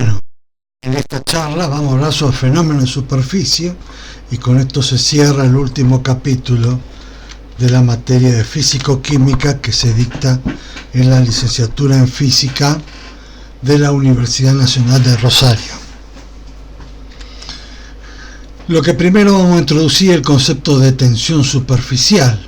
Bueno, en esta charla vamos a hablar sobre fenómenos de superficie y con esto se cierra el último capítulo de la materia de físico-química que se dicta en la licenciatura en física de la Universidad Nacional de Rosario. Lo que primero vamos a introducir es el concepto de tensión superficial,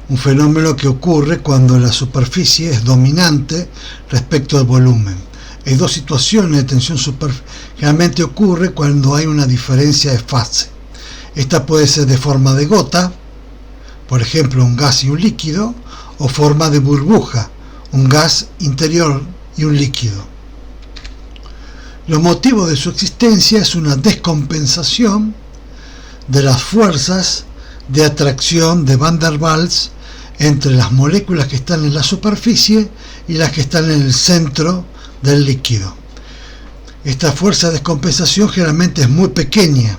un fenómeno que ocurre cuando la superficie es dominante respecto al volumen. Hay dos situaciones de tensión superficial. Generalmente ocurre cuando hay una diferencia de fase. Esta puede ser de forma de gota, por ejemplo un gas y un líquido, o forma de burbuja, un gas interior y un líquido. Los motivos de su existencia es una descompensación de las fuerzas de atracción de Van der Waals entre las moléculas que están en la superficie y las que están en el centro del líquido. Esta fuerza de descompensación generalmente es muy pequeña,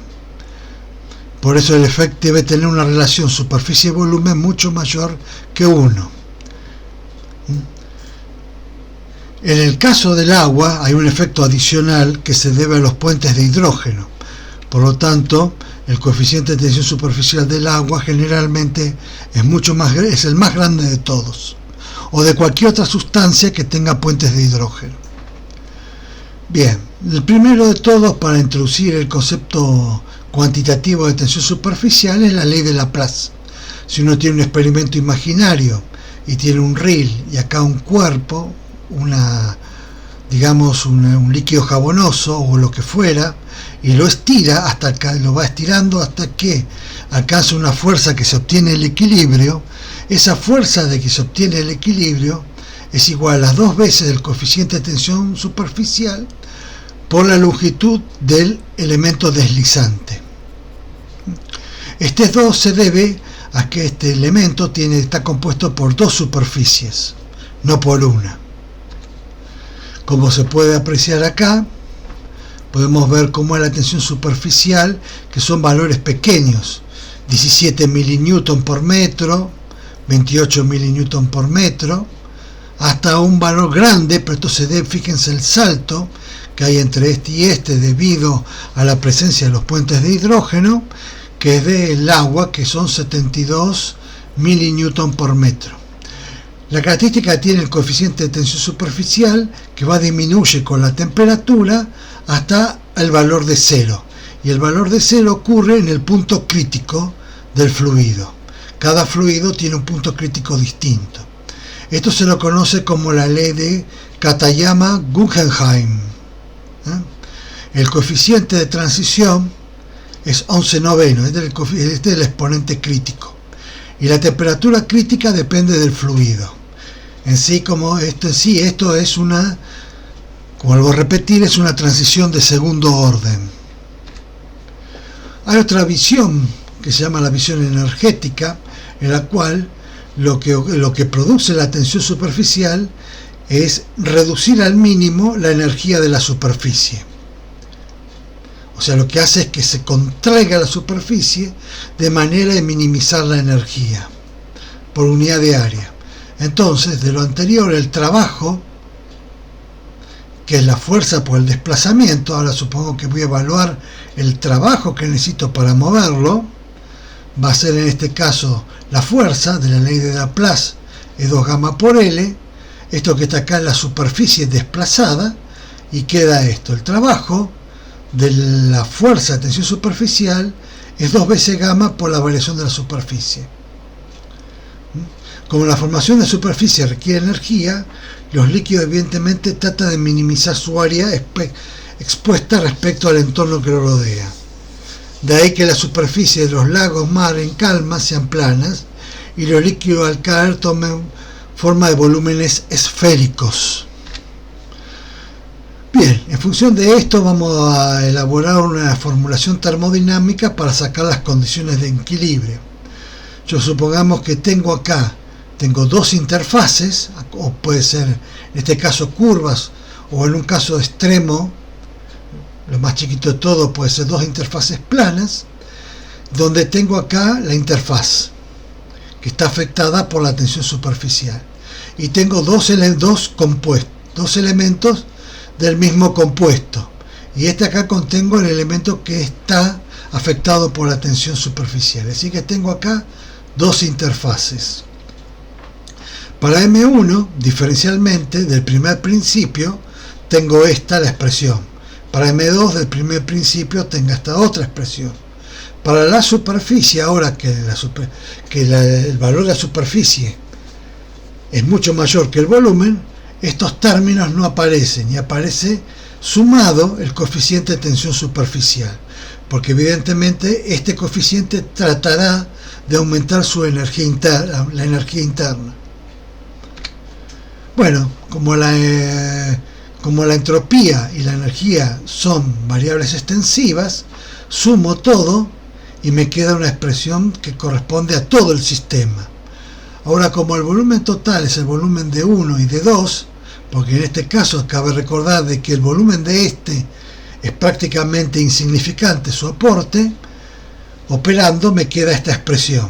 por eso el efecto debe tener una relación superficie-volumen mucho mayor que 1. En el caso del agua hay un efecto adicional que se debe a los puentes de hidrógeno. Por lo tanto, el coeficiente de tensión superficial del agua generalmente es el más grande de todos, o de cualquier otra sustancia que tenga puentes de hidrógeno. Bien, el primero de todos para introducir el concepto cuantitativo de tensión superficial es la ley de Laplace. Si uno tiene un experimento imaginario y tiene un riel y acá un cuerpo, un líquido jabonoso o lo que fuera, y lo estira lo va estirando hasta que alcanza una fuerza que se obtiene el equilibrio. Esa fuerza de que se obtiene el equilibrio es igual a las 2 veces del coeficiente de tensión superficial por la longitud del elemento deslizante. Este 2 se debe a que este elemento está compuesto por 2 superficies, no por una. Como se puede apreciar acá, podemos ver cómo es la tensión superficial, que son valores pequeños, 17 millinewton por metro, 28 millinewton por metro, hasta un valor grande, pero esto se debe, fíjense el salto que hay entre este y este debido a la presencia de los puentes de hidrógeno, que es del agua, que son 72 millinewton por metro. La característica que tiene el coeficiente de tensión superficial, que disminuye con la temperatura hasta el valor de 0. Y el valor de 0 ocurre en el punto crítico del fluido. Cada fluido tiene un punto crítico distinto. Esto se lo conoce como la ley de Katayama-Guggenheim. El coeficiente de transición es 11/9, este es el exponente crítico. Y la temperatura crítica depende del fluido. Esto es una, como vuelvo a repetir, es una transición de segundo orden. Hay otra visión que se llama la visión energética, en la cual lo que produce la tensión superficial es reducir al mínimo la energía de la superficie. O sea, lo que hace es que se contraiga la superficie de manera de minimizar la energía por unidad de área. Entonces, de lo anterior, el trabajo, que es la fuerza por el desplazamiento, ahora supongo que voy a evaluar el trabajo que necesito para moverlo, va a ser en este caso la fuerza de la ley de Laplace, es 2 gamma por L, esto que está acá en la superficie desplazada, y queda esto, el trabajo de la fuerza de tensión superficial es 2 veces gamma por la variación de la superficie. Como la formación de superficie requiere energía, los líquidos evidentemente tratan de minimizar su área expuesta respecto al entorno que lo rodea. De ahí que la superficie de los lagos, mar en calma sean planas y los líquidos al caer tomen forma de volúmenes esféricos. Bien, en función de esto vamos a elaborar una formulación termodinámica para sacar las condiciones de equilibrio. Supongamos que tengo 2 interfaces, o puede ser en este caso curvas, o en un caso extremo, lo más chiquito de todo puede ser 2 interfaces planas, donde tengo acá la interfaz, que está afectada por la tensión superficial. Y tengo dos elementos del mismo compuesto. Y acá contengo el elemento que está afectado por la tensión superficial. Así que tengo acá dos interfaces. Para M1, diferencialmente, del primer principio, tengo la expresión. Para M2, del primer principio, tengo esta otra expresión. Para la superficie, ahora que el valor de la superficie es mucho mayor que el volumen, estos términos no aparecen, y aparece sumado el coeficiente de tensión superficial, porque evidentemente este coeficiente tratará de aumentar su energía interna, la energía interna. Bueno, como la entropía y la energía son variables extensivas, sumo todo y me queda una expresión que corresponde a todo el sistema. Ahora, como el volumen total es el volumen de 1 y de 2, porque en este caso cabe recordar de que el volumen de es prácticamente insignificante su aporte, operando me queda esta expresión.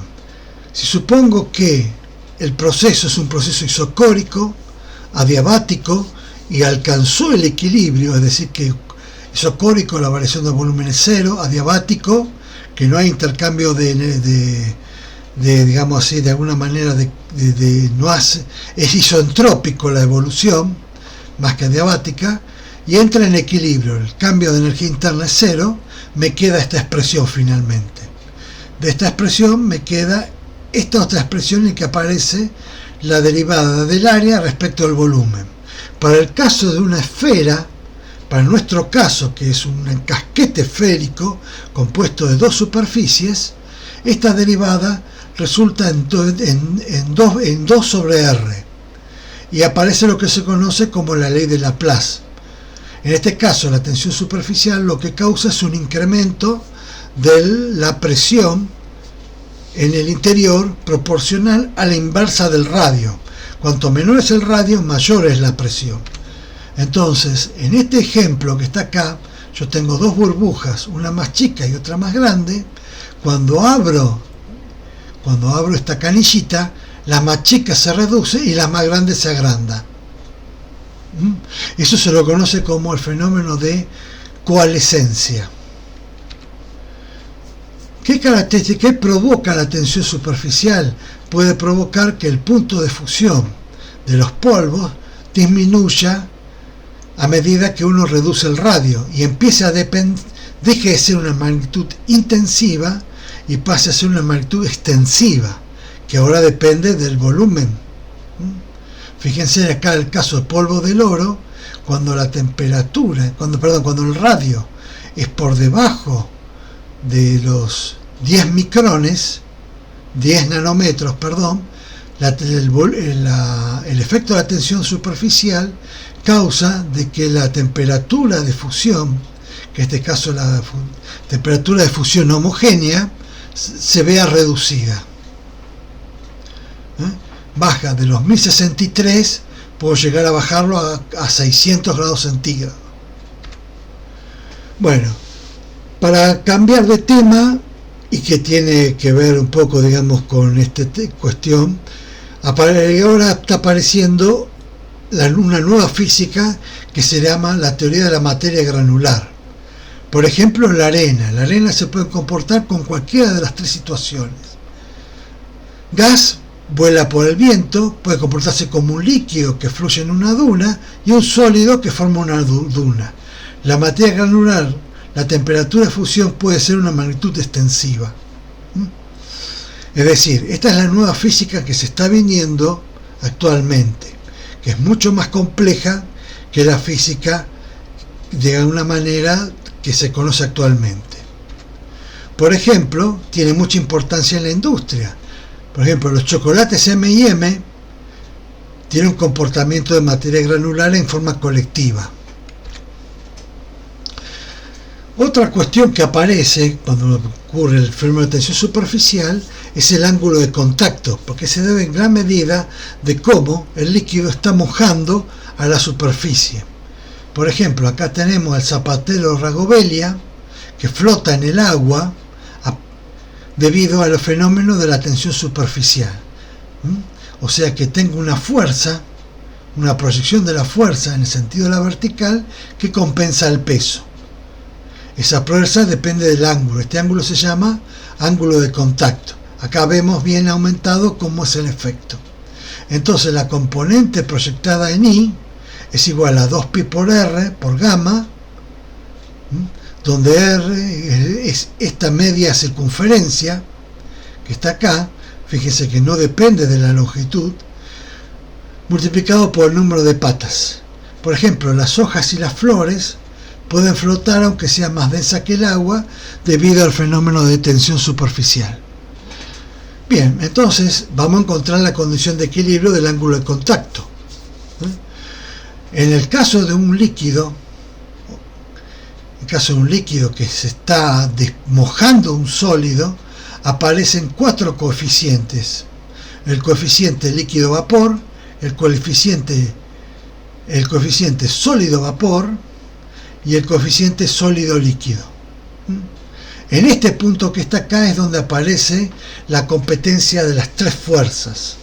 Si supongo que el proceso es un proceso isocórico, adiabático, y alcanzó el equilibrio, es decir, que isocórico la variación del volumen es cero, adiabático, que no hay intercambio digamos así, de alguna manera, es isentrópico la evolución, más que adiabática, y entra en equilibrio, el cambio de energía interna es cero, me queda esta expresión finalmente. De esta expresión me queda esta otra expresión en que aparece la derivada del área respecto al volumen. Para el caso de una esfera, para nuestro caso, que es un casquete esférico compuesto de dos superficies, esta derivada resulta en 2 sobre R, y aparece lo que se conoce como la ley de Laplace. En este caso, la tensión superficial lo que causa es un incremento de la presión en el interior proporcional a la inversa del radio. Cuanto menor es el radio, mayor es la presión. Entonces, en este ejemplo que está acá, yo tengo dos burbujas, una más chica y otra más grande. Cuando abro esta canillita, la más chica se reduce y la más grande se agranda. Eso se lo conoce como el fenómeno de coalescencia. ¿Qué provoca la tensión superficial? Puede provocar que el punto de fusión de los polvos disminuya a medida que uno reduce el radio y empiece a deje de ser una magnitud intensiva y pase a ser una magnitud extensiva, que ahora depende del volumen. Fíjense acá el caso del polvo del oro, cuando la temperatura, cuando el radio es por debajo de los 10 micrones, 10 nanómetros, el efecto de la tensión superficial causa de que la temperatura de fusión, que en este caso la temperatura de fusión homogénea, se vea reducida. Baja de los 1063, puedo llegar a bajarlo a 600 grados centígrados. Bueno, para cambiar de tema, y que tiene que ver un poco, digamos, con esta cuestión, ahora está apareciendo una nueva física que se llama la teoría de la materia granular. Por ejemplo, la arena se puede comportar con cualquiera de las tres situaciones. Gas vuela por el viento, puede comportarse como un líquido que fluye en una duna y un sólido que forma una duna. La materia granular, la temperatura de fusión puede ser una magnitud extensiva. Es decir, esta es la nueva física que se está viniendo actualmente, que es mucho más compleja que la física de una manera que se conoce actualmente. Por ejemplo, tiene mucha importancia en la industria. Por ejemplo, los chocolates M&M tienen un comportamiento de materia granular en forma colectiva. Otra cuestión que aparece cuando ocurre el fenómeno de tensión superficial es el ángulo de contacto, porque se debe en gran medida de cómo el líquido está mojando a la superficie. Por ejemplo, acá tenemos el zapatero Ragovelia, que flota en el agua debido a los fenómenos de la tensión superficial. O sea que tengo una fuerza una proyección de la fuerza en el sentido de la vertical que compensa el peso. Esa fuerza depende del ángulo. Este ángulo se llama ángulo de contacto. Acá vemos bien aumentado cómo es el efecto. Entonces la componente proyectada en I es igual a 2pi por R por gamma, donde R es esta media circunferencia que está acá, fíjense que no depende de la longitud, multiplicado por el número de patas. Por ejemplo, las hojas y las flores pueden flotar aunque sea más densa que el agua debido al fenómeno de tensión superficial. Bien, entonces vamos a encontrar la condición de equilibrio del ángulo de contacto. En el caso de un líquido, que se está mojando un sólido, aparecen 4 coeficientes: el coeficiente líquido-vapor, el coeficiente sólido-vapor y el coeficiente sólido-líquido. En este punto que está acá es donde aparece la competencia de las 3 fuerzas,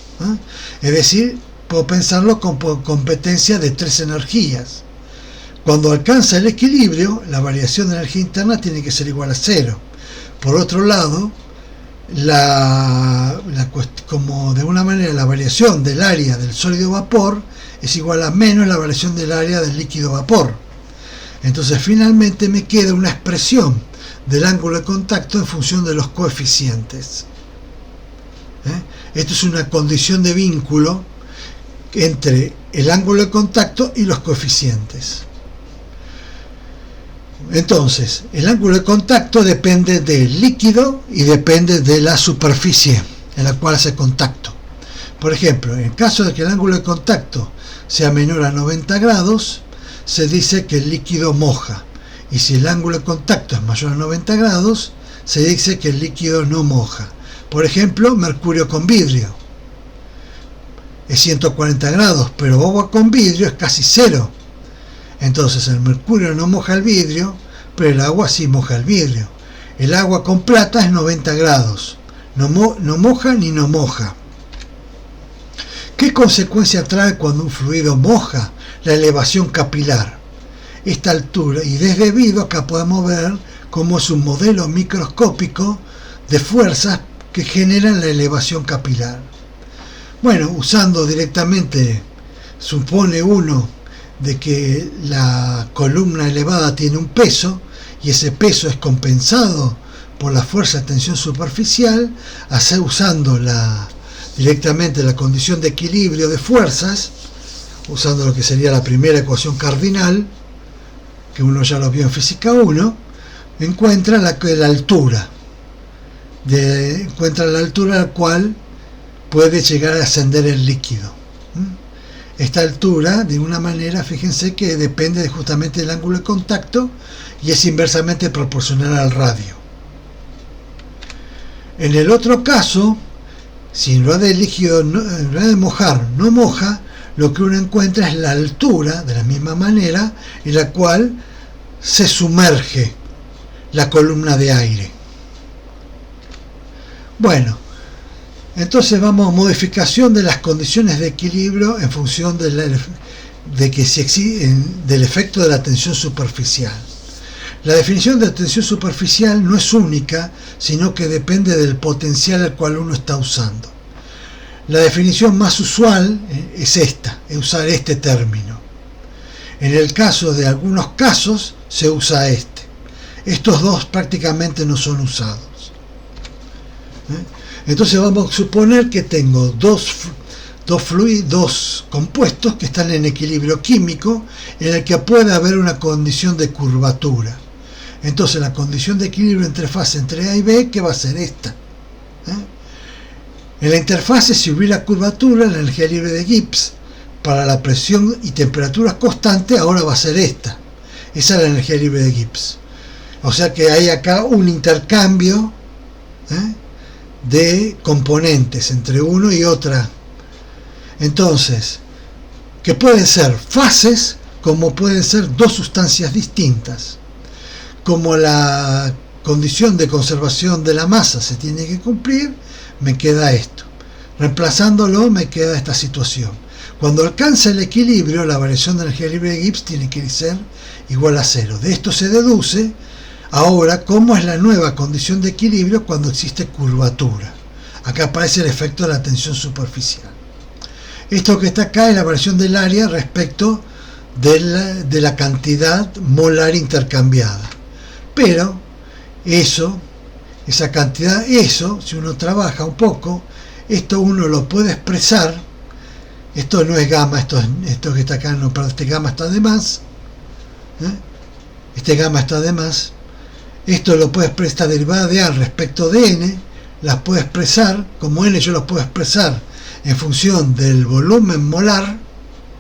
es decir, puedo pensarlo como competencia de 3 energías. Cuando alcanza el equilibrio, la variación de energía interna tiene que ser igual a 0. Por otro lado, como de una manera la variación del área del sólido vapor es igual a menos la variación del área del líquido vapor. Entonces finalmente me queda una expresión del ángulo de contacto en función de los coeficientes. Esto es una condición de vínculo entre el ángulo de contacto y los coeficientes. Entonces, el ángulo de contacto depende del líquido y depende de la superficie en la cual hace contacto. Por ejemplo, en caso de que el ángulo de contacto sea menor a 90 grados, se dice que el líquido moja. Y si el ángulo de contacto es mayor a 90 grados, se dice que el líquido no moja. Por ejemplo, mercurio con vidrio. Es 140 grados, pero agua con vidrio es casi 0. Entonces el mercurio no moja el vidrio, pero el agua sí moja el vidrio. El agua con plata es 90 grados. No moja ni no moja. ¿Qué consecuencia trae cuando un fluido moja? La elevación capilar. Esta altura, y desde debido acá podemos ver cómo es un modelo microscópico de fuerzas que generan la elevación capilar. Bueno, usando directamente, supone uno de que la columna elevada tiene un peso y ese peso es compensado por la fuerza de tensión superficial, usando directamente la condición de equilibrio de fuerzas, usando lo que sería la primera ecuación cardinal, que uno ya lo vio en física 1, encuentra la altura a la cual puede llegar a ascender el líquido. Esta altura, de una manera, fíjense que depende justamente del ángulo de contacto y es inversamente proporcional al radio. En el otro caso, si en lugar de líquido, en lugar de mojar, no moja, lo que uno encuentra es la altura, de la misma manera, en la cual se sumerge la columna de aire. Bueno, entonces vamos a modificación de las condiciones de equilibrio en función del efecto de la tensión superficial. La definición de tensión superficial no es única, sino que depende del potencial al cual uno está usando. La definición más usual es esta, es usar este término. En el caso de algunos casos se usa este. Estos dos prácticamente no son usados. Entonces vamos a suponer que tengo dos compuestos que están en equilibrio químico, en el que puede haber una condición de curvatura. Entonces la condición de equilibrio interfase entre A y B, ¿qué va a ser esta? En la interfase, si hubiera curvatura, la energía libre de Gibbs para la presión y temperaturas constantes ahora va a ser esta. Esa es la energía libre de Gibbs. O sea que hay acá un intercambio de componentes entre uno y otra. Entonces, que pueden ser fases como pueden ser dos sustancias distintas. Como la condición de conservación de la masa se tiene que cumplir, me queda esto. Reemplazándolo me queda esta situación. Cuando alcanza el equilibrio, la variación de energía libre de Gibbs tiene que ser igual a cero. De esto se deduce ahora cómo es la nueva condición de equilibrio cuando existe curvatura. Acá aparece el efecto de la tensión superficial. Esto que está acá es la variación del área respecto de la cantidad molar intercambiada. Pero esa cantidad, si uno trabaja un poco, esto uno lo puede expresar. Esto no es gamma, esto que está acá, no, pero este gamma está de más. Este gamma está de más. Esto lo puede expresar, esta derivada de A respecto de N, las puedo expresar, como N yo lo puedo expresar en función del volumen molar,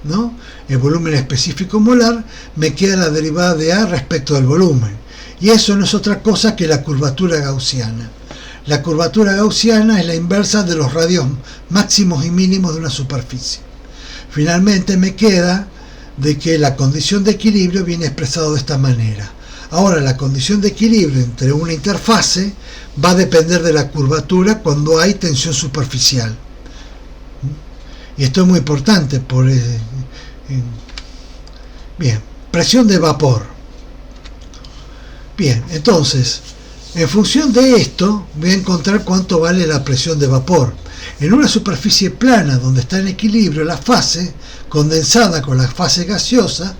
¿no? El volumen específico molar, me queda la derivada de A respecto del volumen. Y eso no es otra cosa que la curvatura gaussiana. La curvatura gaussiana es la inversa de los radios máximos y mínimos de una superficie. Finalmente me queda de que la condición de equilibrio viene expresado de esta manera. Ahora, la condición de equilibrio entre una interfase va a depender de la curvatura cuando hay tensión superficial. Y esto es muy importante. Bien, presión de vapor. Bien, entonces, en función de esto, voy a encontrar cuánto vale la presión de vapor. En una superficie plana donde está en equilibrio la fase condensada con la fase gaseosa,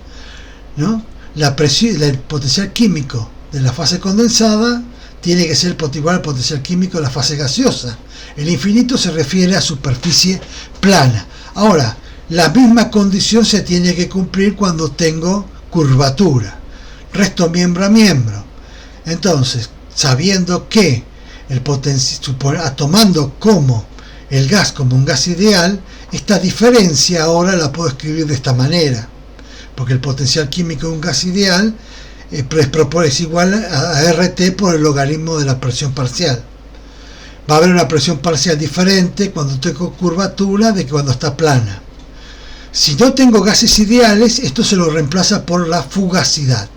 ¿no? El potencial químico de la fase condensada tiene que ser igual al potencial químico de la fase gaseosa. El infinito se refiere a superficie plana. Ahora, la misma condición se tiene que cumplir cuando tengo curvatura, resto miembro a miembro. Entonces, sabiendo que tomando como el gas como un gas ideal, esta diferencia ahora la puedo escribir de esta manera, porque el potencial químico de un gas ideal es igual a RT por el logaritmo de la presión parcial. Va a haber una presión parcial diferente cuando tengo curvatura de que cuando está plana. Si no tengo gases ideales, esto se lo reemplaza por la fugacidad.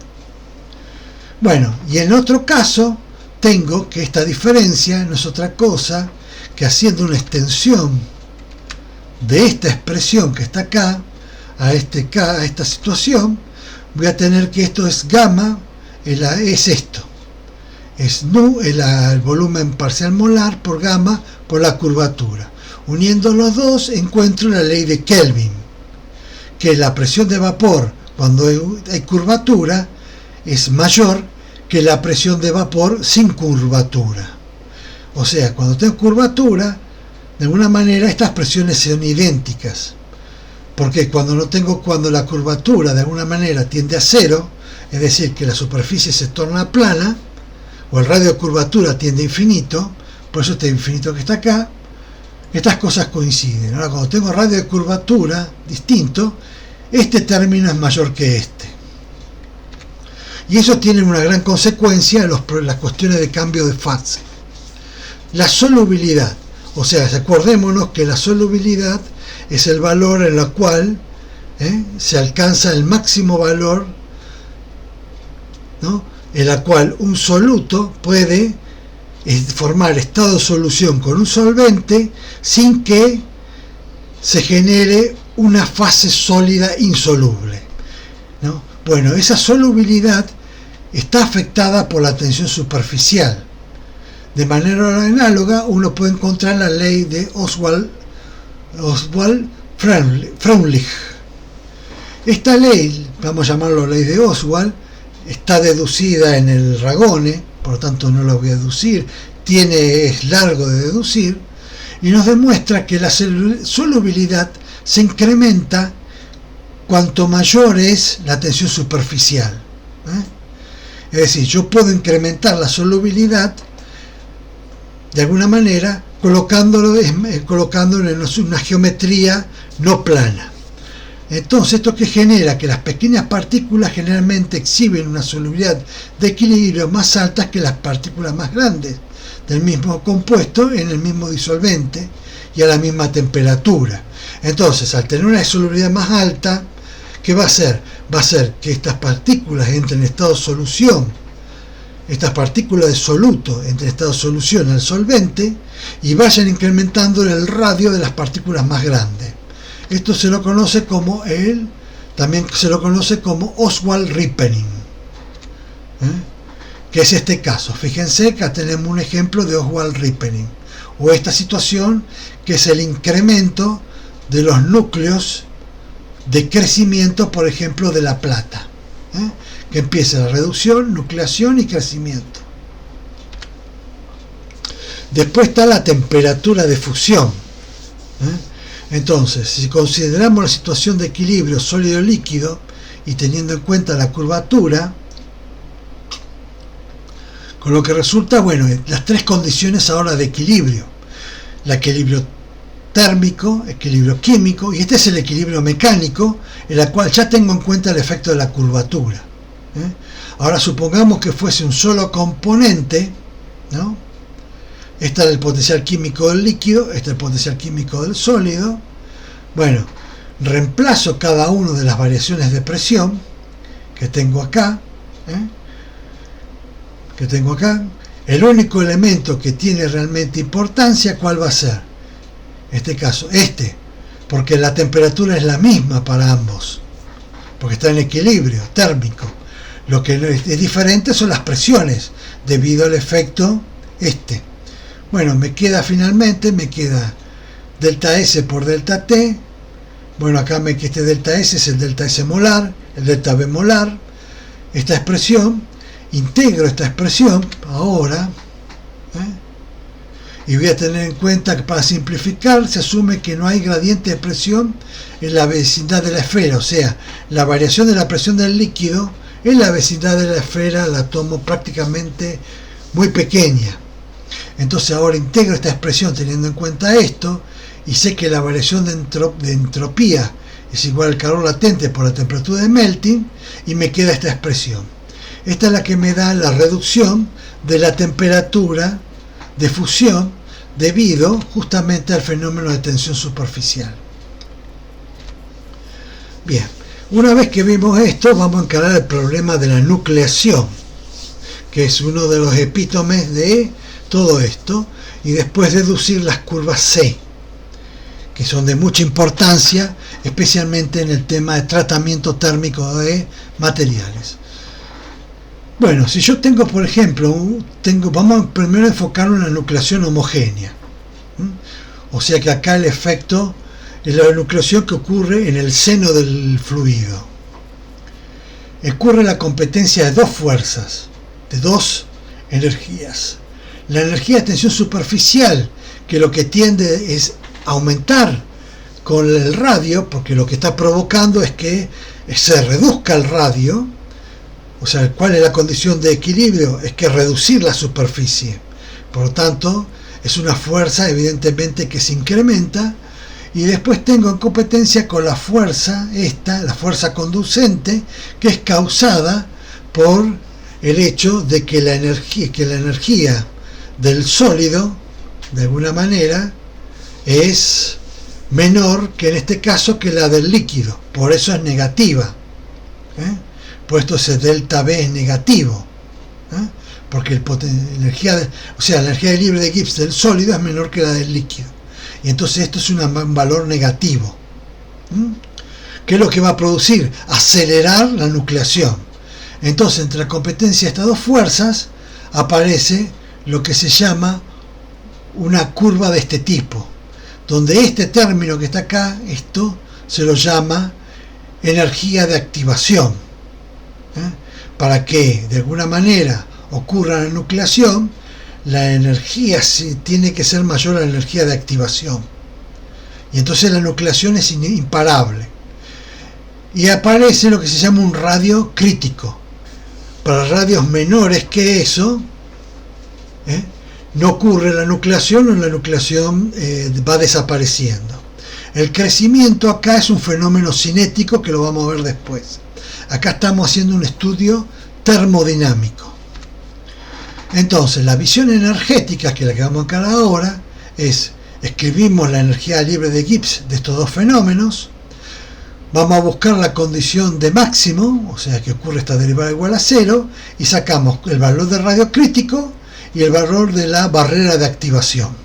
Bueno, y en otro caso, tengo que esta diferencia no es otra cosa que haciendo una extensión de esta expresión que está acá, a esta situación, voy a tener que esto es gamma, es esto. Es nu, el volumen parcial molar por gamma por la curvatura. Uniendo los dos encuentro la ley de Kelvin, que la presión de vapor cuando hay curvatura es mayor que la presión de vapor sin curvatura. O sea, cuando tengo curvatura, de alguna manera estas presiones son idénticas. Porque cuando la curvatura de alguna manera tiende a cero, es decir, que la superficie se torna plana, o el radio de curvatura tiende a infinito, por eso este infinito que está acá, estas cosas coinciden. Ahora, cuando tengo radio de curvatura distinto, este término es mayor que este. Y eso tiene una gran consecuencia en las cuestiones de cambio de fase. La solubilidad, o sea, acordémonos que la solubilidad es el valor en el cual se alcanza el máximo valor, ¿no? En la cual un soluto puede formar estado de solución con un solvente sin que se genere una fase sólida insoluble, ¿no? Bueno, esa solubilidad está afectada por la tensión superficial. De manera análoga, uno puede encontrar la ley de Oswald-Freundlich. Esta ley, vamos a llamarlo ley de Oswald, está deducida en el Ragone, por lo tanto no la voy a deducir, es largo de deducir, y nos demuestra que la solubilidad se incrementa cuanto mayor es la tensión superficial. Es decir, yo puedo incrementar la solubilidad de alguna manera colocándolo en una geometría no plana. Entonces, esto que genera que las pequeñas partículas generalmente exhiben una solubilidad de equilibrio más alta que las partículas más grandes del mismo compuesto en el mismo disolvente y a la misma temperatura. Entonces, al tener una solubilidad más alta, ¿qué va a hacer? Va a hacer que estas partículas entren en estado de solución, estas partículas de soluto entren en estado de solución al solvente y vayan incrementando el radio de las partículas más grandes. Esto se lo conoce como también se lo conoce como Oswald ripening, que es este caso. Fíjense que acá tenemos un ejemplo de Oswald ripening, o esta situación que es el incremento de los núcleos de crecimiento, por ejemplo, de la plata, que empieza la reducción, nucleación y crecimiento. Después está la temperatura de fusión. Entonces, si consideramos la situación de equilibrio sólido-líquido y teniendo en cuenta la curvatura, con lo que resulta, bueno, las tres condiciones ahora de equilibrio: el equilibrio térmico, equilibrio químico, y este es el equilibrio mecánico, en la cual ya tengo en cuenta el efecto de la curvatura. Ahora supongamos que fuese un solo componente, ¿no? Este es el potencial químico del líquido, este es el potencial químico del sólido. Bueno, reemplazo cada una de las variaciones de presión que tengo acá, el único elemento que tiene realmente importancia, ¿cuál va a ser? En este caso, porque la temperatura es la misma para ambos, porque está en equilibrio térmico. Lo que es diferente son las presiones, debido al efecto Bueno, finalmente me queda delta S por delta T. Bueno, acá este delta S es el delta S molar, el delta B molar. Esta expresión, integro esta expresión ahora, y voy a tener en cuenta que para simplificar se asume que no hay gradiente de presión en la vecindad de la esfera, o sea, la variación de la presión del líquido en la vecindad de la esfera la tomo prácticamente muy pequeña. Entonces ahora integro esta expresión teniendo en cuenta esto, y sé que la variación de entropía es igual al calor latente por la temperatura de melting, y me queda esta expresión. Esta es la que me da la reducción de la temperatura de fusión debido justamente al fenómeno de tensión superficial. Bien, una vez que vimos esto, vamos a encarar el problema de la nucleación, que es uno de los epítomes de todo esto, y después deducir las curvas C, que son de mucha importancia, especialmente en el tema de tratamiento térmico de materiales. Bueno, si yo tengo, por ejemplo, vamos primero a enfocarlo en la nucleación homogénea. O sea que acá el efecto es la nucleación que ocurre en el seno del fluido. Ocurre la competencia de dos fuerzas, de dos energías. La energía de tensión superficial, que lo que tiende es aumentar con el radio, porque lo que está provocando es que se reduzca el radio. O sea, ¿cuál es la condición de equilibrio? Es que reducir la superficie. Por lo tanto, es una fuerza evidentemente que se incrementa, y después tengo en competencia con la fuerza la fuerza conducente, que es causada por el hecho de que la energía del sólido, de alguna manera, es menor que en este caso que la del líquido, por eso es negativa. Puesto ese delta B es negativo, porque la energía libre de Gibbs del sólido es menor que la del líquido, y entonces esto es un valor negativo. ¿Qué es lo que va a producir? Acelerar la nucleación. Entonces, entre la competencia de estas dos fuerzas aparece lo que se llama una curva de este tipo, donde este término que está acá, esto se lo llama energía de activación. Para que de alguna manera ocurra la nucleación, la energía tiene que ser mayor a la energía de activación, y entonces la nucleación es imparable, y aparece lo que se llama un radio crítico. Para radios menores que eso, no ocurre la nucleación, o la nucleación va desapareciendo. El crecimiento acá es un fenómeno cinético que lo vamos a ver después. Acá estamos haciendo un estudio termodinámico. Entonces, la visión energética, que es la que vamos a encarar ahora, escribimos la energía libre de Gibbs de estos dos fenómenos, vamos a buscar la condición de máximo, o sea que ocurre esta derivada igual a 0, y sacamos el valor del radio crítico y el valor de la barrera de activación.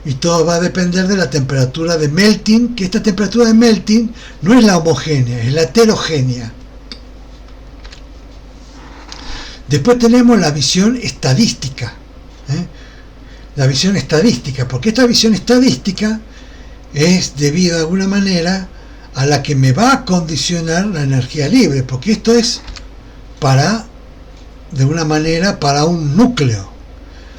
y todo va a depender de la temperatura de melting, que esta temperatura de melting no es la homogénea, es la heterogénea. Después tenemos la visión estadística, la visión estadística, porque esta visión estadística es debido de alguna manera a la que me va a condicionar la energía libre, porque esto es de una manera para un núcleo.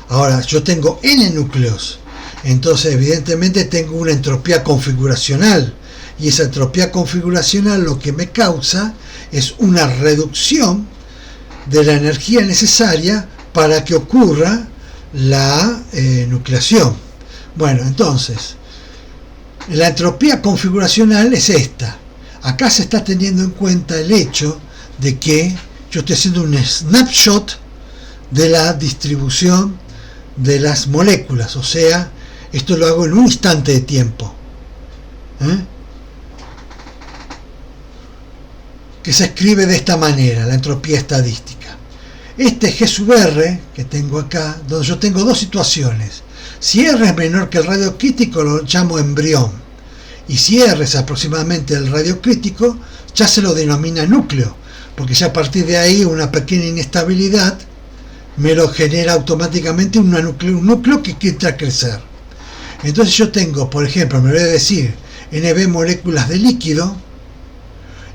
Ahora, yo tengo n núcleos, entonces evidentemente tengo una entropía configuracional, y esa entropía configuracional lo que me causa es una reducción de la energía necesaria para que ocurra la nucleación. Bueno, entonces la entropía configuracional es esta. Acá se está teniendo en cuenta el hecho de que yo estoy haciendo un snapshot de la distribución de las moléculas, o sea, esto lo hago en un instante de tiempo, que se escribe de esta manera, la entropía estadística. Este G sub R que tengo acá, donde yo tengo dos situaciones. Si R es menor que el radio crítico, lo llamo embrión, y si R es aproximadamente el radio crítico, ya se lo denomina núcleo, porque ya a partir de ahí una pequeña inestabilidad me lo genera automáticamente un núcleo que quiere crecer. Entonces yo tengo, por ejemplo, me voy a decir NB moléculas de líquido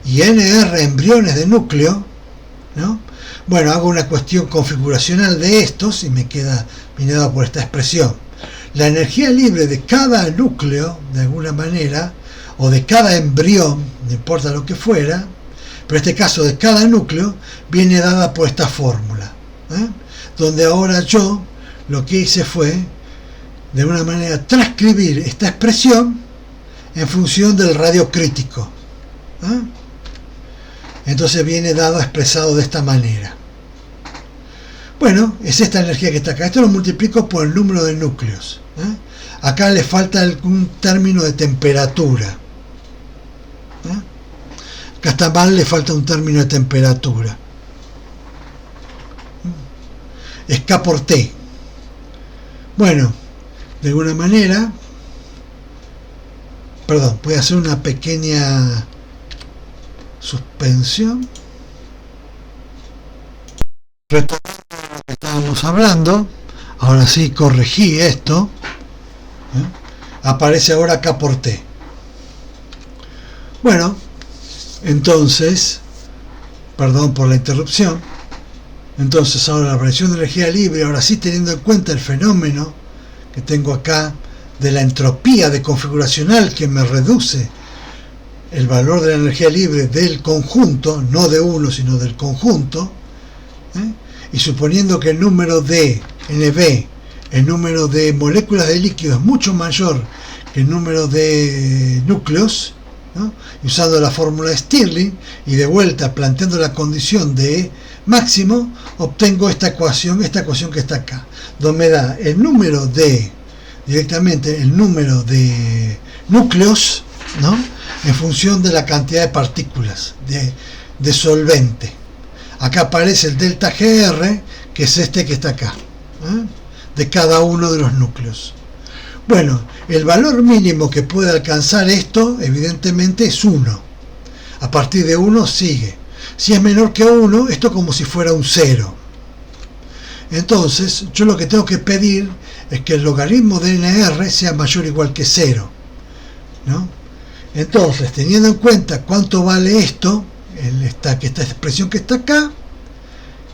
y NR embriones de núcleo, ¿no? Bueno, hago una cuestión configuracional de estos y me queda dado por esta expresión. La energía libre de cada núcleo, de alguna manera, o de cada embrión, no importa lo que fuera, pero en este caso de cada núcleo, viene dada por esta fórmula, donde ahora yo lo que hice fue, de una manera, transcribir esta expresión en función del radio crítico. Entonces viene dado expresado de esta manera. Bueno, es esta energía que está acá. Esto lo multiplico por el número de núcleos. Acá le falta algún término de temperatura. Acá está mal, le falta un término de temperatura. Es K por T. Bueno, de alguna manera, perdón, voy a hacer una pequeña suspensión. Retomando lo que estábamos hablando, ahora sí corregí esto, aparece ahora K por T. Bueno, entonces, perdón por la interrupción, entonces ahora la variación de energía libre, ahora sí teniendo en cuenta el fenómeno que tengo acá de la entropía de configuracional que me reduce el valor de la energía libre del conjunto, no de uno sino del conjunto, y suponiendo que el número de NB, el número de moléculas de líquido es mucho mayor que el número de núcleos, ¿no? Y usando la fórmula de Stirling y de vuelta planteando la condición de máximo, obtengo esta ecuación que está acá, donde me da el número de, directamente el número de núcleos, ¿no? En función de la cantidad de partículas de solvente. Acá aparece el delta GR, que es este que está acá, de cada uno de los núcleos. Bueno, el valor mínimo que puede alcanzar esto, evidentemente, es 1. A partir de 1 sigue. Si es menor que 1, esto es como si fuera un 0. Entonces, yo lo que tengo que pedir es que el logaritmo de NR sea mayor o igual que 0, ¿no? Entonces, teniendo en cuenta cuánto vale esto, esta expresión que está acá,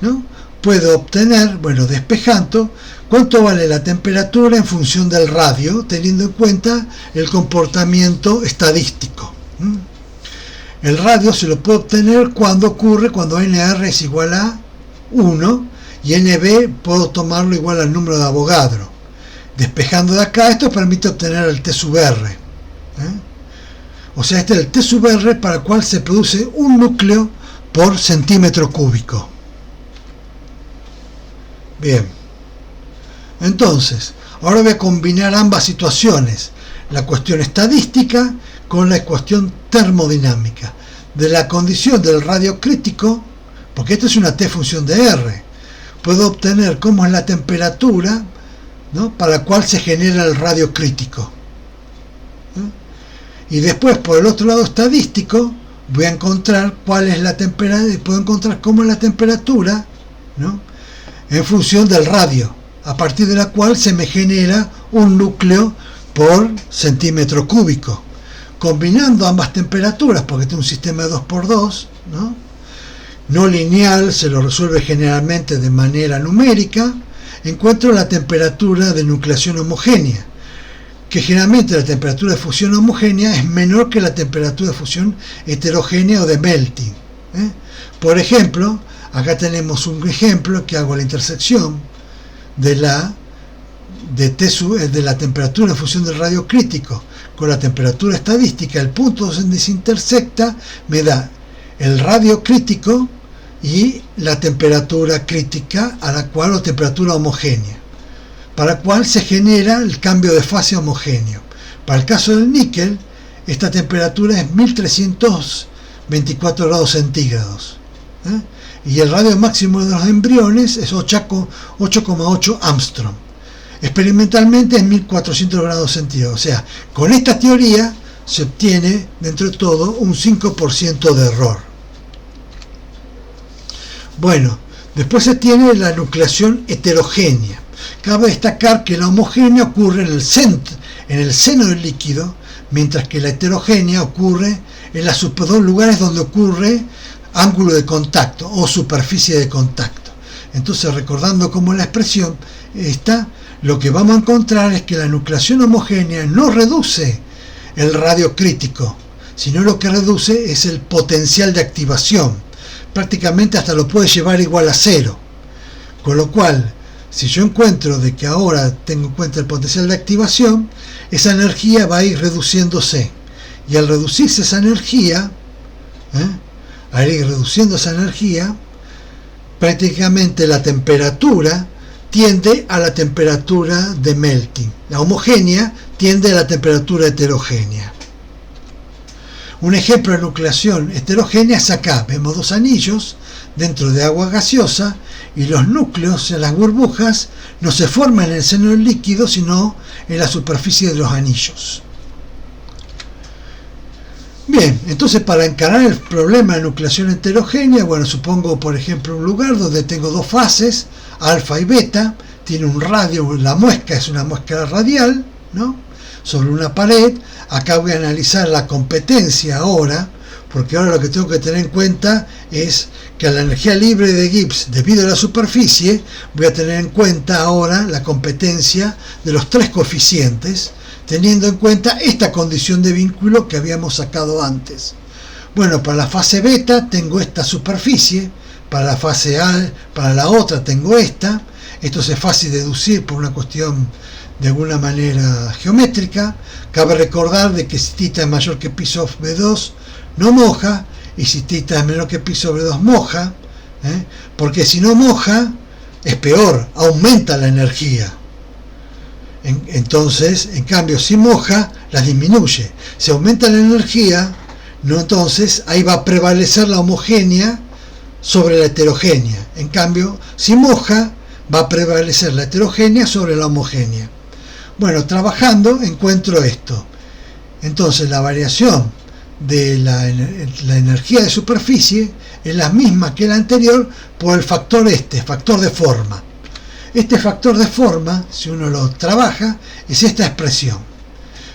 ¿no? Puedo obtener, bueno, despejando, cuánto vale la temperatura en función del radio, teniendo en cuenta el comportamiento estadístico. El radio se lo puedo obtener cuando ocurre cuando NR es igual a 1 y NB puedo tomarlo igual al número de Avogadro. Despejando de acá, esto permite obtener el T sub R. O sea, este es el T sub R para el cual se produce un núcleo por centímetro cúbico. Bien. Entonces, ahora voy a combinar ambas situaciones, la cuestión estadística con la cuestión termodinámica. De la condición del radio crítico, porque esto es una T función de R, puedo obtener cómo es la temperatura ¿no? Para la cual se genera el radio crítico. Y después, por el otro lado estadístico, voy a encontrar cuál es la temperatura, puedo encontrar cómo es la temperatura, ¿no? En función del radio, a partir de la cual se me genera un núcleo por centímetro cúbico. Combinando ambas temperaturas, porque tengo un sistema de 2x2, no lineal, se lo resuelve generalmente de manera numérica, encuentro la temperatura de nucleación homogénea, que generalmente la temperatura de fusión homogénea es menor que la temperatura de fusión heterogénea o de melting. Por ejemplo, acá tenemos un ejemplo que hago la intersección de la temperatura de fusión del radio crítico con la temperatura estadística. El punto donde se intersecta me da el radio crítico y la temperatura crítica a la cual, o temperatura homogénea, para la cual se genera el cambio de fase homogéneo. Para el caso del níquel, esta temperatura es 1324 grados centígrados. Y el radio máximo de los embriones es 8,8 Armstrong. Experimentalmente es 1400 grados centígrados. O sea, con esta teoría se obtiene, dentro de todo, un 5% de error. Bueno, después se tiene la nucleación heterogénea. Cabe destacar que la homogénea ocurre en el seno del líquido, mientras que la heterogénea ocurre en los dos lugares donde ocurre ángulo de contacto o superficie de contacto. Entonces, recordando cómo la expresión está, lo que vamos a encontrar es que la nucleación homogénea no reduce el radio crítico, sino lo que reduce es el potencial de activación. Prácticamente hasta lo puede llevar igual a cero. Con lo cual, si yo encuentro de que ahora tengo en cuenta el potencial de activación, esa energía va a ir reduciéndose. Y al reducirse esa energía, prácticamente la temperatura tiende a la temperatura de melting. La homogénea tiende a la temperatura heterogénea. Un ejemplo de nucleación heterogénea es acá. Vemos dos anillos dentro de agua gaseosa y los núcleos en las burbujas no se forman en el seno del líquido, sino en la superficie de los anillos. Bien, entonces para encarar el problema de nucleación heterogénea, bueno, supongo por ejemplo un lugar donde tengo dos fases, alfa y beta, tiene un radio, la muesca es una muesca radial, ¿no? Sobre una pared. Acá voy a analizar la competencia ahora, porque ahora lo que tengo que tener en cuenta es que a la energía libre de Gibbs, debido a la superficie, voy a tener en cuenta ahora la competencia de los tres coeficientes, teniendo en cuenta esta condición de vínculo que habíamos sacado antes. Bueno, para la fase beta tengo esta superficie, para la fase A, para la otra tengo esta. Esto es fácil de deducir por una cuestión de alguna manera geométrica. Cabe recordar de que si θ es mayor que pi sobre B2 no moja, y si θ es menor que pi sobre 2 moja, porque si no moja es peor, aumenta la energía. Entonces, en cambio, si moja, la disminuye. Si aumenta la energía, no, entonces ahí va a prevalecer la homogénea sobre la heterogénea. En cambio, si moja, va a prevalecer la heterogénea sobre la homogénea. Bueno, trabajando encuentro esto. Entonces la variación de la energía de superficie es la misma que la anterior por el factor factor de forma. Este factor de forma, si uno lo trabaja, es esta expresión.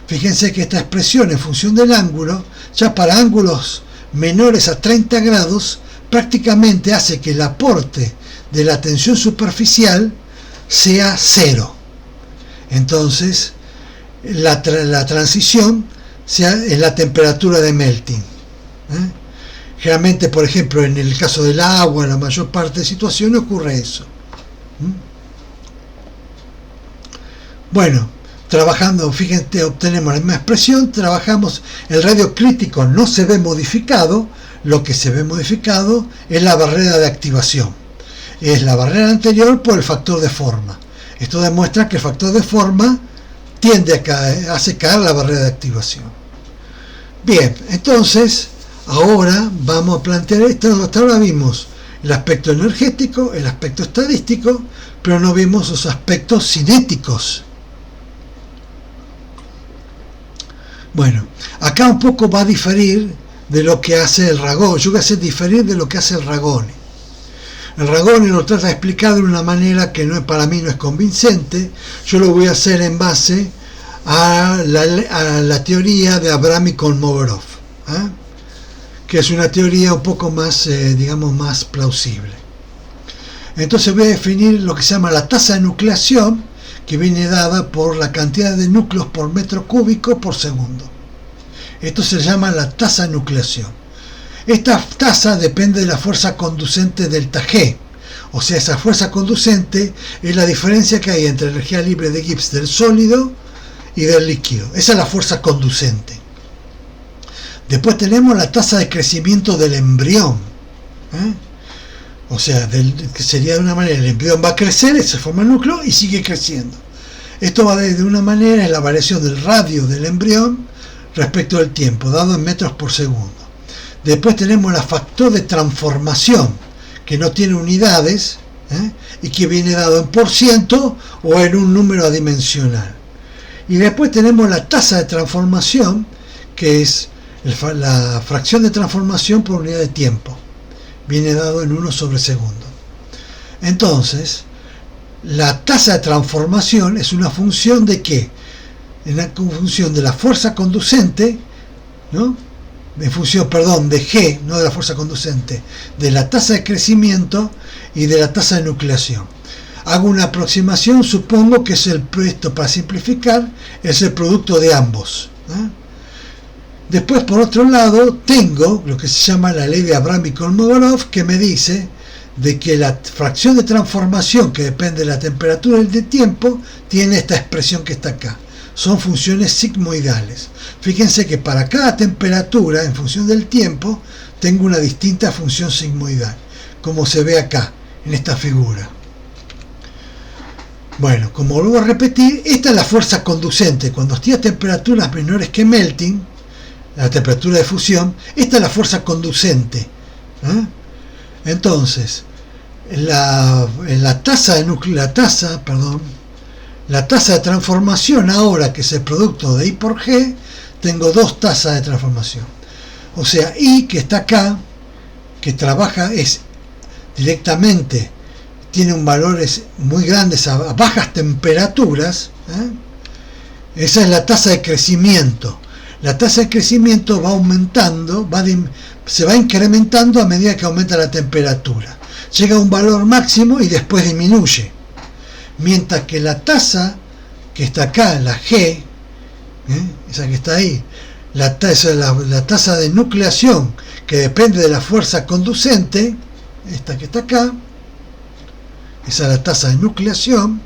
Fíjense que esta expresión en función del ángulo, ya para ángulos menores a 30 grados, prácticamente hace que el aporte de la tensión superficial sea cero. Entonces, la transición es la temperatura de melting. Generalmente, por ejemplo, en el caso del agua, en la mayor parte de situaciones ocurre eso. Bueno, trabajando, fíjense, obtenemos la misma expresión, trabajamos, el radio crítico no se ve modificado, lo que se ve modificado es la barrera de activación. Es la barrera anterior por el factor de forma. Esto demuestra que el factor de forma tiende a caer, hace caer la barrera de activación. Bien, entonces, ahora vamos a plantear esto. Hasta ahora vimos el aspecto energético, el aspecto estadístico, pero no vimos los aspectos cinéticos. Bueno, acá un poco va a diferir de lo que hace el Ragone. Yo voy a hacer diferir de lo que hace el Ragone. El Ragone lo trata de explicar de una manera que para mí no es convincente. Yo lo voy a hacer en base a la teoría de Abraham y Kolmogorov, que es una teoría un poco más, digamos, más plausible. Entonces voy a definir lo que se llama la tasa de nucleación, que viene dada por la cantidad de núcleos por metro cúbico por segundo. Esto se llama la tasa de nucleación. Esta tasa depende de la fuerza conducente delta G. O sea, esa fuerza conducente es la diferencia que hay entre energía libre de Gibbs del sólido y del líquido. Esa es la fuerza conducente. Después tenemos la tasa de crecimiento del embrión. O sea, que sería de una manera, el embrión va a crecer, se forma el núcleo y sigue creciendo. Esto va de una manera en la variación del radio del embrión respecto del tiempo, dado en metros por segundo. Después tenemos el factor de transformación, que no tiene unidades, y que viene dado en % o en un número adimensional. Y después tenemos la tasa de transformación, que es la fracción de transformación por unidad de tiempo. Viene dado en 1 sobre segundo. Entonces, la tasa de transformación es una función de ¿qué? Una función de la fuerza conducente, ¿no? En función, de G, no de la fuerza conducente, de la tasa de crecimiento y de la tasa de nucleación. Hago una aproximación, supongo que es esto, para simplificar, es el producto de ambos. Después, por otro lado, tengo lo que se llama la ley de Abraham y Kolmogorov, que me dice de que la fracción de transformación, que depende de la temperatura y del tiempo, tiene esta expresión que está acá. Son funciones sigmoidales. Fíjense que para cada temperatura, en función del tiempo, tengo una distinta función sigmoidal, como se ve acá, en esta figura. Bueno, como vuelvo a repetir, esta es la fuerza conducente. Cuando estoy a temperaturas menores que melting, la temperatura de fusión, esta es la fuerza conducente. Entonces, la tasa de transformación ahora, que es el producto de I por G, tengo dos tasas de transformación. O sea, I, que está acá, que trabaja es directamente, tiene un valores muy grandes a bajas temperaturas. Esa es la tasa de crecimiento. La tasa de crecimiento va aumentando, se va incrementando a medida que aumenta la temperatura. Llega a un valor máximo y después disminuye. Mientras que la tasa que está acá, la G, esa que está ahí, la tasa de nucleación, que depende de la fuerza conducente, esta que está acá, esa es la tasa de nucleación,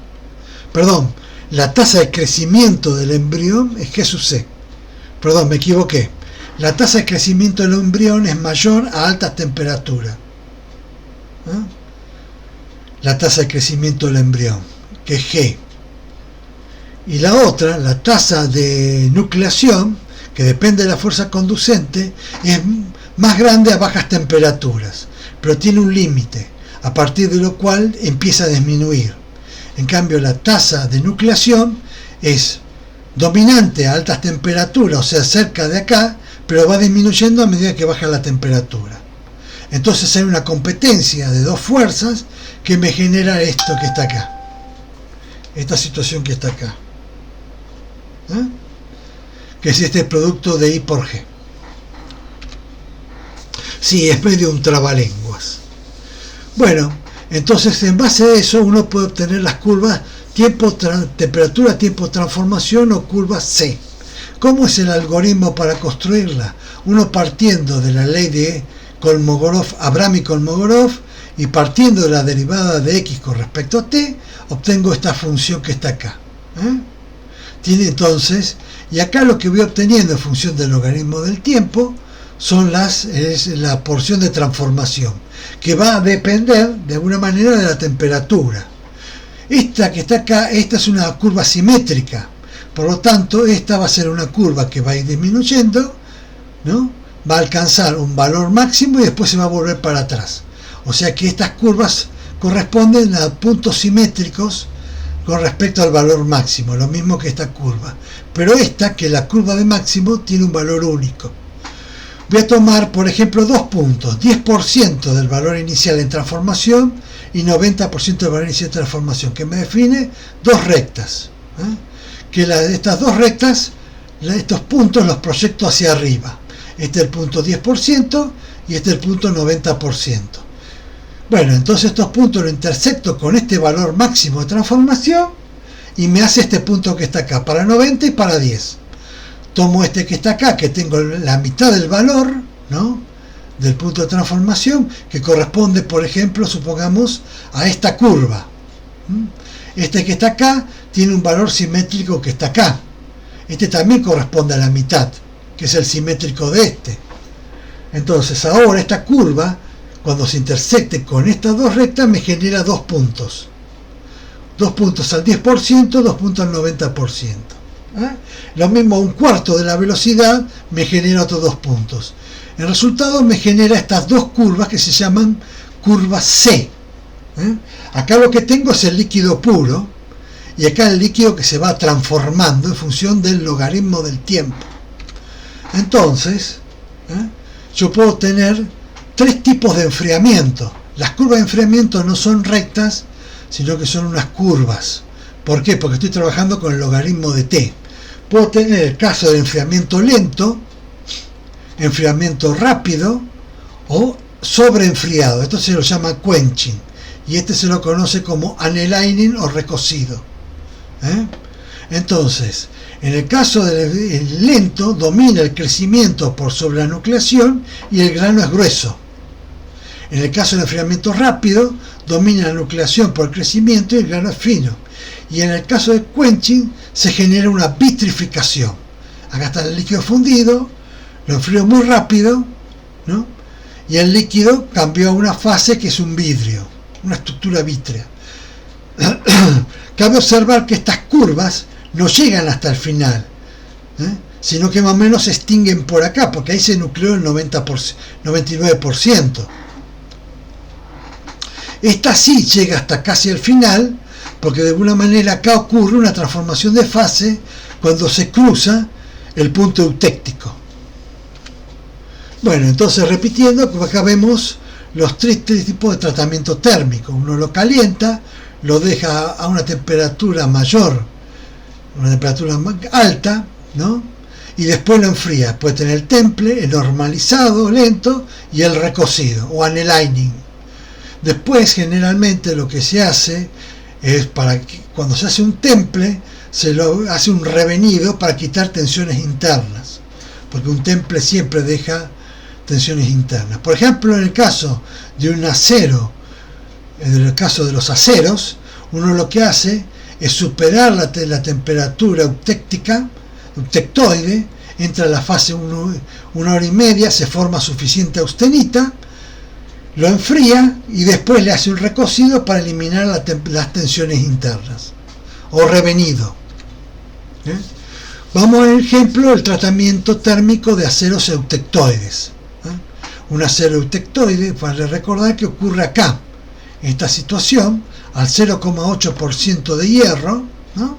la tasa de crecimiento del embrión es G sub C. Me equivoqué. La tasa de crecimiento del embrión es mayor a altas temperaturas. La tasa de crecimiento del embrión, que es G. Y la otra, la tasa de nucleación, que depende de la fuerza conducente, es más grande a bajas temperaturas, pero tiene un límite, a partir de lo cual empieza a disminuir. En cambio, la tasa de nucleación es dominante a altas temperaturas, o sea, cerca de acá, pero va disminuyendo a medida que baja la temperatura. Entonces hay una competencia de dos fuerzas que me genera esto que está acá, esta situación que está acá, que es este producto de I por G. Sí, es medio un trabalenguas. Bueno, entonces en base a eso uno puede obtener las curvas temperatura, tiempo, transformación o curva C. ¿Cómo es el algoritmo para construirla? Uno partiendo de la ley de Kolmogorov, Abraham y Kolmogorov, y partiendo de la derivada de X con respecto a T, obtengo esta función que está acá. Tiene entonces, y acá lo que voy obteniendo en función del logaritmo del tiempo es la porción de transformación, que va a depender de alguna manera de la temperatura. Esta que está acá, esta es una curva simétrica, por lo tanto esta va a ser una curva que va a ir disminuyendo, ¿no? Va a alcanzar un valor máximo y después se va a volver para atrás. O sea que estas curvas corresponden a puntos simétricos con respecto al valor máximo, lo mismo que esta curva. Pero esta, que la curva de máximo, tiene un valor único. Voy a tomar, por ejemplo, dos puntos, 10% del valor inicial en transformación y 90% del valor inicial en transformación, que me define dos rectas. Que estas dos rectas, estos puntos los proyecto hacia arriba. Este es el punto 10% y este es el punto 90%. Bueno, entonces estos puntos los intersecto con este valor máximo de transformación y me hace este punto que está acá, para 90 y para 10. Tomo este que está acá, que tengo la mitad del valor, ¿no?, del punto de transformación, que corresponde, por ejemplo, supongamos, a esta curva. Este que está acá tiene un valor simétrico que está acá. Este también corresponde a la mitad, que es el simétrico de este. Entonces ahora esta curva, cuando se intersecte con estas dos rectas, me genera dos puntos. Dos puntos al 10%, dos puntos al 90%. Lo mismo, un cuarto de la velocidad me genera otros dos puntos. El resultado me genera estas dos curvas que se llaman curvas C. Acá lo que tengo es el líquido puro y acá el líquido que se va transformando en función del logaritmo del tiempo. Entonces, yo puedo tener tres tipos de enfriamiento. Las curvas de enfriamiento no son rectas, sino que son unas curvas. ¿Por qué? Porque estoy trabajando con el logaritmo de t. Puedo tener el caso de enfriamiento lento, enfriamiento rápido o sobreenfriado. Esto se lo llama quenching y este se lo conoce como annealing o recocido. Entonces, en el caso del lento, domina el crecimiento por sobrenucleación y el grano es grueso. En el caso del enfriamiento rápido, domina la nucleación por crecimiento y el grano es fino. Y en el caso del quenching, se genera una vitrificación. Acá está el líquido fundido, lo enfrío muy rápido, ¿no?, y el líquido cambió a una fase que es un vidrio, una estructura vítrea. Cabe observar que estas curvas no llegan hasta el final, sino que más o menos se extinguen por acá, porque ahí se nucleó el 99%. Esta sí llega hasta casi el final, porque de alguna manera acá ocurre una transformación de fase cuando se cruza el punto eutéctico. Bueno, entonces repitiendo, acá vemos los tres tipos de tratamiento térmico. Uno lo calienta, lo deja a una temperatura mayor, una temperatura más alta, ¿no?, y después lo enfría. Puede tener el temple, el normalizado, lento, y el recocido o annealing. Después, generalmente, lo que se hace es, cuando se hace un temple, se lo hace un revenido para quitar tensiones internas, porque un temple siempre deja tensiones internas. Por ejemplo, en el caso de un acero, en el caso de los aceros, uno lo que hace es superar la temperatura eutectoide, entra a la fase 1 hora y media, se forma suficiente austenita, lo enfría y después le hace un recocido para eliminar las tensiones internas, o revenido. Vamos al ejemplo del tratamiento térmico de aceros eutectoides. Un acero eutectoide, para recordar que ocurre acá, en esta situación, al 0,8% de hierro, ¿no?,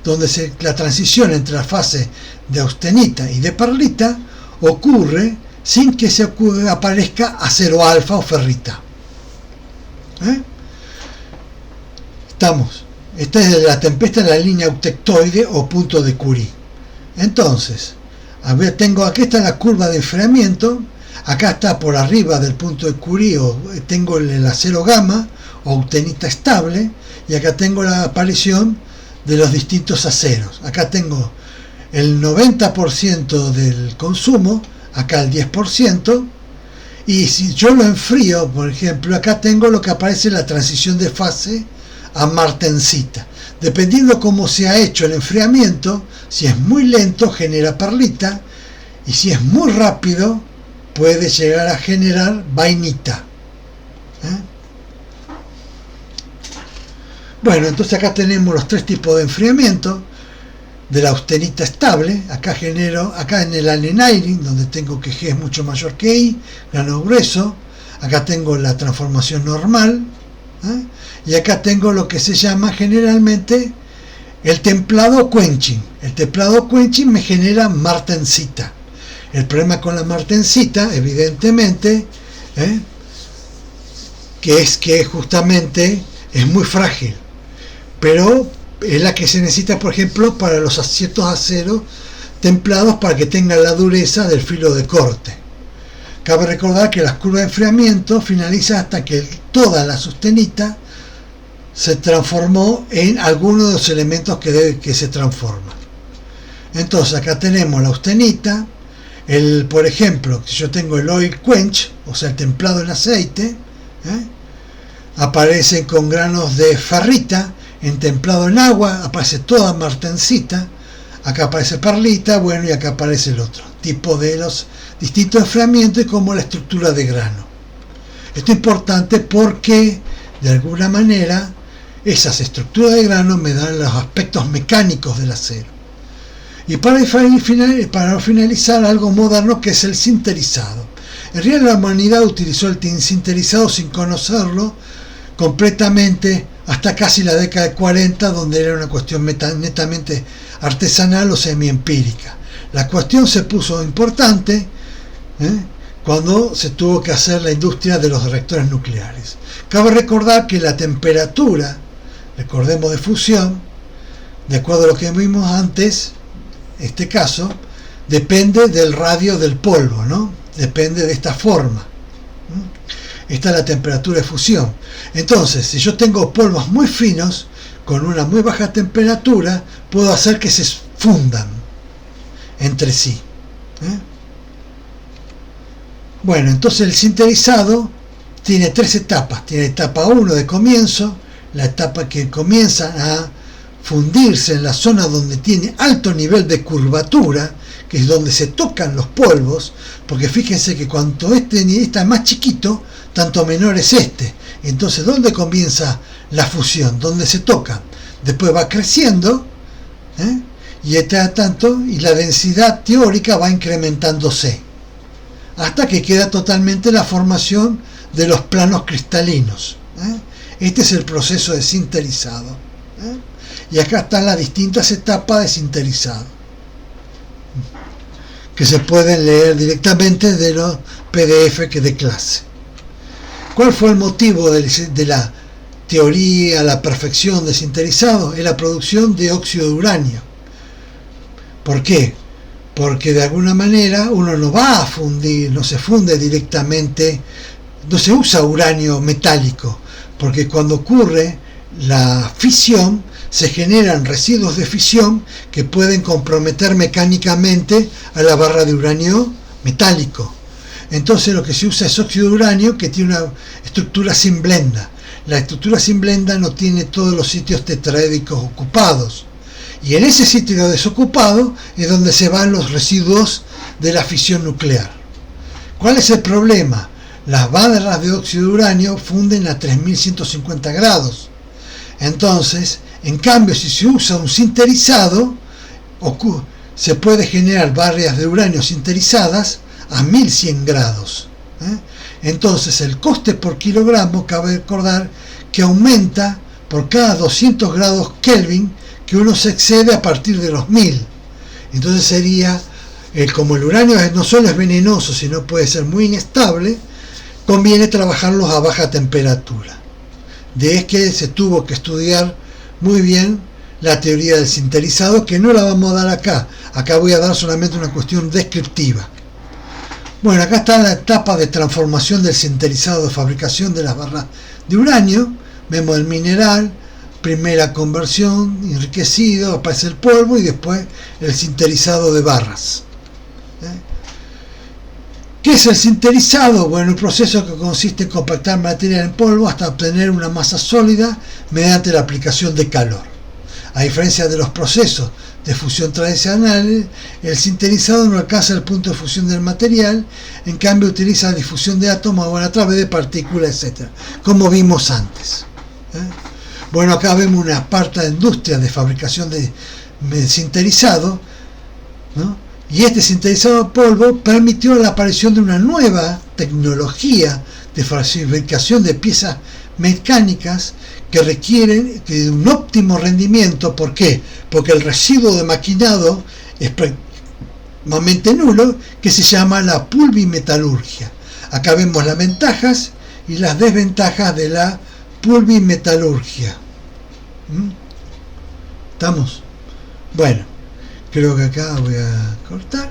donde la transición entre la fase de austenita y de perlita ocurre sin que se aparezca acero alfa o ferrita. Esta es la tempesta en la línea eutectoide o punto de Curie. Entonces, aquí está la curva de enfriamiento, acá está por arriba del punto de Curie, tengo el acero gamma o austenita estable, y acá tengo la aparición de los distintos aceros. Acá tengo el 90% del consumo, acá el 10%, y si yo lo enfrío, por ejemplo, acá tengo lo que aparece en la transición de fase a martensita. Dependiendo cómo se ha hecho el enfriamiento, si es muy lento genera perlita, y si es muy rápido puede llegar a generar vainita. Bueno, entonces acá tenemos los tres tipos de enfriamiento de la austenita estable. Acá en el annealing, donde tengo que G es mucho mayor que I, grano grueso. Acá tengo la transformación normal, y acá tengo lo que se llama generalmente el templado quenching. El templado quenching me genera martensita. El problema con la martensita, evidentemente, que es que justamente es muy frágil, pero es la que se necesita, por ejemplo, para los ciertos aceros templados para que tengan la dureza del filo de corte. Cabe recordar que la curva de enfriamiento finaliza hasta que toda la sustenita se transformó en alguno de los elementos que se transforman. Entonces acá tenemos la austenita, por ejemplo, si yo tengo el oil quench, o sea el templado en aceite, aparecen con granos de ferrita. En templado en agua aparece toda martensita, acá aparece perlita, bueno, y acá aparece el otro tipo de los distintos enfriamientos y como la estructura de grano. Esto es importante porque de alguna manera esas estructuras de grano me dan los aspectos mecánicos del acero. Y para finalizar, algo moderno que es el sinterizado. En realidad la humanidad utilizó el sinterizado sin conocerlo completamente hasta casi la década de 40, donde era una cuestión netamente artesanal o semi-empírica. La cuestión se puso importante cuando se tuvo que hacer la industria de los reactores nucleares. Cabe recordar que la temperatura, recordemos de fusión, de acuerdo a lo que vimos antes, en este caso, depende del radio del polvo, ¿no? Depende de esta forma. Esta es la temperatura de fusión. Entonces, si yo tengo polvos muy finos, con una muy baja temperatura, puedo hacer que se fundan entre sí. Bueno, entonces el sinterizado tiene tres etapas. Tiene etapa 1 de comienzo, la etapa que comienza a fundirse en la zona donde tiene alto nivel de curvatura, que es donde se tocan los polvos, porque fíjense que cuanto este está más chiquito, tanto menor es este. Entonces, ¿dónde comienza la fusión? ¿Dónde se tocan? Después va creciendo, y la densidad teórica va incrementándose, hasta que queda totalmente la formación de los planos cristalinos. Este es el proceso de sinterizado. Y acá están las distintas etapas de sinterizado, que se pueden leer directamente de los PDF que de clase. ¿Cuál fue el motivo de la teoría, la perfección de sinterizado? Es la producción de óxido de uranio. ¿Por qué? Porque de alguna manera uno no va a fundir, no se funde directamente, no se usa uranio metálico, porque cuando ocurre la fisión se generan residuos de fisión que pueden comprometer mecánicamente a la barra de uranio metálico. Entonces lo que se usa es óxido de uranio, que tiene una estructura sin blenda. La estructura sin blenda no tiene todos los sitios tetraédricos ocupados, y en ese sitio desocupado es donde se van los residuos de la fisión nuclear. ¿Cuál es el problema? Las barras de óxido de uranio funden a 3150 grados. Entonces, en cambio, si se usa un sinterizado, se puede generar barras de uranio sinterizadas a 1100 grados. Entonces, el coste por kilogramo, cabe recordar que aumenta por cada 200 grados Kelvin que uno se excede a partir de los 1000. Entonces sería, como el uranio no solo es venenoso, sino puede ser muy inestable, conviene trabajarlos a baja temperatura. De es que se tuvo que estudiar muy bien la teoría del sinterizado, que no la vamos a dar acá. Acá voy a dar solamente una cuestión descriptiva. Bueno, acá está la etapa de transformación del sinterizado de fabricación de las barras de uranio. Vemos el mineral, primera conversión, enriquecido, aparece el polvo y después el sinterizado de barras. ¿Qué es el sinterizado? Bueno, un proceso que consiste en compactar materia en polvo hasta obtener una masa sólida mediante la aplicación de calor. A diferencia de los procesos de fusión tradicionales, el sinterizado no alcanza el punto de fusión del material, en cambio utiliza la difusión de átomos a través de partículas, etc., como vimos antes. Bueno, acá vemos una parte de industria de fabricación de sinterizado, ¿no? Y este sintetizado de polvo permitió la aparición de una nueva tecnología de fabricación de piezas mecánicas que requieren de un óptimo rendimiento. ¿Por qué? Porque el residuo de maquinado es prácticamente nulo, que se llama la pulvimetalurgia. Acá vemos las ventajas y las desventajas de la pulvimetalurgia. ¿Estamos? Bueno, creo que acá voy a cortar.